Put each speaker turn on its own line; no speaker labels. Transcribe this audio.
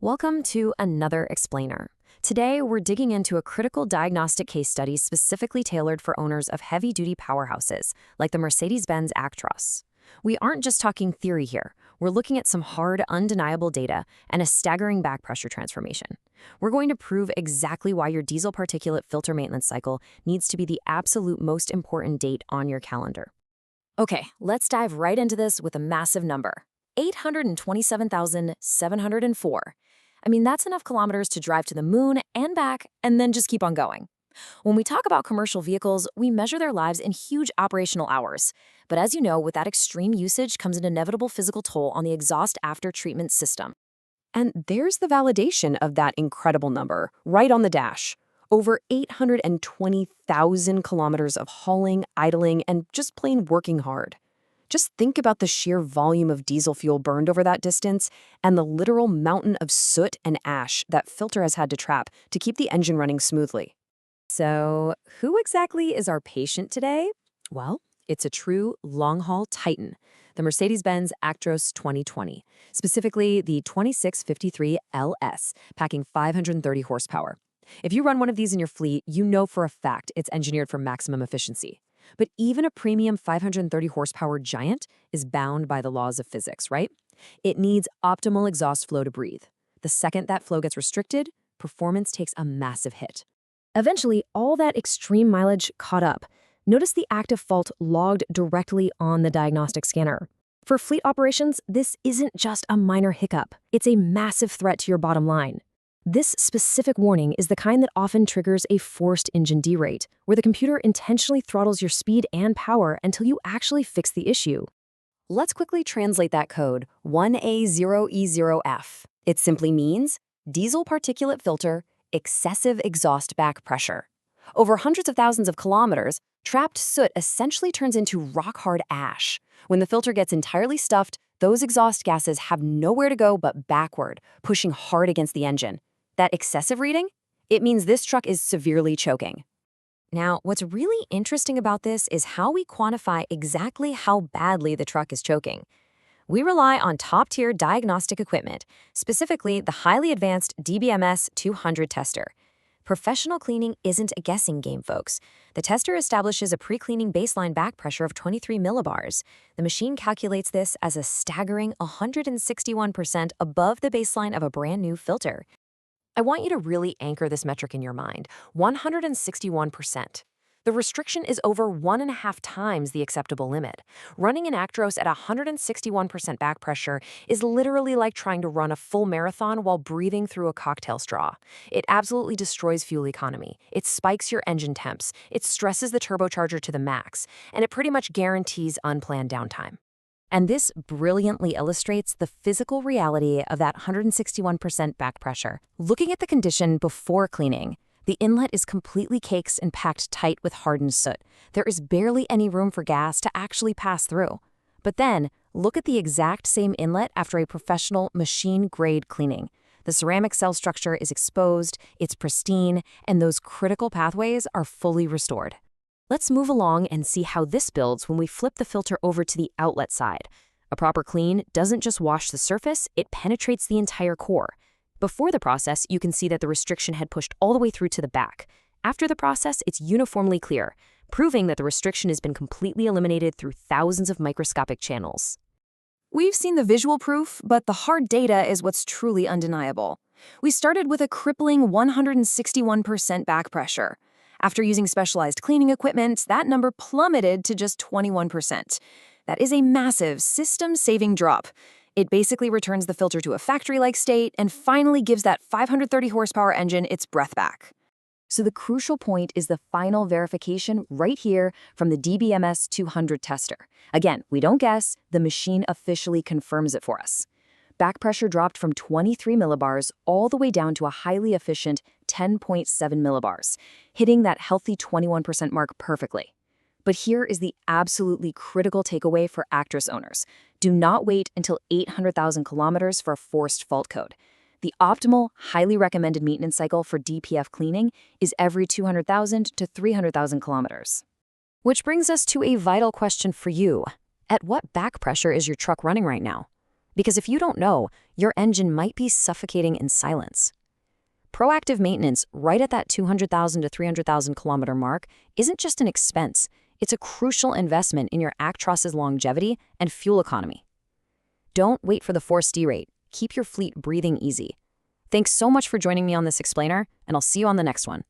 Welcome to another explainer. Today, we're digging into a critical diagnostic case study specifically tailored for owners of heavy-duty powerhouses, like the Mercedes-Benz Actros. We aren't just talking theory here. We're looking at some hard, undeniable data and a staggering back pressure transformation. We're going to prove exactly why your diesel particulate filter maintenance cycle needs to be the absolute most important date on your calendar. Okay, let's dive right into this with a massive number. 827,704. I mean, that's enough kilometers to drive to the moon and back, and then just keep on going. When we talk about commercial vehicles, we measure their lives in huge operational hours. But as you know, with that extreme usage comes an inevitable physical toll on the exhaust after-treatment system. And there's the validation of that incredible number, right on the dash. Over 820,000 kilometers of hauling, idling, and just plain working hard. Just think about the sheer volume of diesel fuel burned over that distance and the literal mountain of soot and ash that filter has had to trap to keep the engine running smoothly. So, who exactly is our patient today? Well, it's a true long-haul titan, the Mercedes-Benz Actros 2020, specifically the 2653 LS, packing 530 horsepower. If you run one of these in your fleet, you know for a fact it's engineered for maximum efficiency. But even a premium 530 horsepower giant is bound by the laws of physics, right? It needs optimal exhaust flow to breathe. The second that flow gets restricted, performance takes a massive hit. Eventually, all that extreme mileage caught up. Notice the active fault logged directly on the diagnostic scanner. For fleet operations, this isn't just a minor hiccup. It's a massive threat to your bottom line. This specific warning is the kind that often triggers a forced engine derate, where the computer intentionally throttles your speed and power until you actually fix the issue. Let's quickly translate that code, 1A0E0F. It simply means diesel particulate filter, excessive exhaust back pressure. Over hundreds of thousands of kilometers, trapped soot essentially turns into rock-hard ash. When the filter gets entirely stuffed, those exhaust gases have nowhere to go but backward, pushing hard against the engine. That excessive reading? It means this truck is severely choking. Now, what's really interesting about this is how we quantify exactly how badly the truck is choking. We rely on top-tier diagnostic equipment, specifically the highly advanced DBMS 200 tester. Professional cleaning isn't a guessing game, folks. The tester establishes a pre-cleaning baseline back pressure of 23 millibars. The machine calculates this as a staggering 161% above the baseline of a brand new filter. I want you to really anchor this metric in your mind, 161%. The restriction is over 1.5 times the acceptable limit. Running an Actros at 161% back pressure is literally like trying to run a full marathon while breathing through a cocktail straw. It absolutely destroys fuel economy. It spikes your engine temps. It stresses the turbocharger to the max. And it pretty much guarantees unplanned downtime. And this brilliantly illustrates the physical reality of that 161% back pressure. Looking at the condition before cleaning, the inlet is completely caked and packed tight with hardened soot. There is barely any room for gas to actually pass through. But then, look at the exact same inlet after a professional machine-grade cleaning. The ceramic cell structure is exposed, it's pristine, and those critical pathways are fully restored. Let's move along and see how this builds when we flip the filter over to the outlet side. A proper clean doesn't just wash the surface, it penetrates the entire core. Before the process, you can see that the restriction had pushed all the way through to the back. After the process, it's uniformly clear, proving that the restriction has been completely eliminated through thousands of microscopic channels. We've seen the visual proof, but the hard data is what's truly undeniable. We started with a crippling 161% back pressure. After using specialized cleaning equipment, that number plummeted to just 21%. That is a massive system-saving drop. It basically returns the filter to a factory-like state and finally gives that 530 horsepower engine its breath back. So the crucial point is the final verification right here from the DBMS 200 tester. Again, we don't guess, the machine officially confirms it for us. Back pressure dropped from 23 millibars all the way down to a highly efficient 10.7 millibars, hitting that healthy 21% mark perfectly. But here is the absolutely critical takeaway for Actros owners. Do not wait until 800,000 kilometers for a forced fault code. The optimal, highly recommended maintenance cycle for DPF cleaning is every 200,000 to 300,000 kilometers. Which brings us to a vital question for you. At what back pressure is your truck running right now? Because if you don't know, your engine might be suffocating in silence. Proactive maintenance right at that 200,000 to 300,000 kilometer mark isn't just an expense, it's a crucial investment in your Actros's longevity and fuel economy. Don't wait for the forced derate. Keep your fleet breathing easy. Thanks so much for joining me on this explainer, and I'll see you on the next one.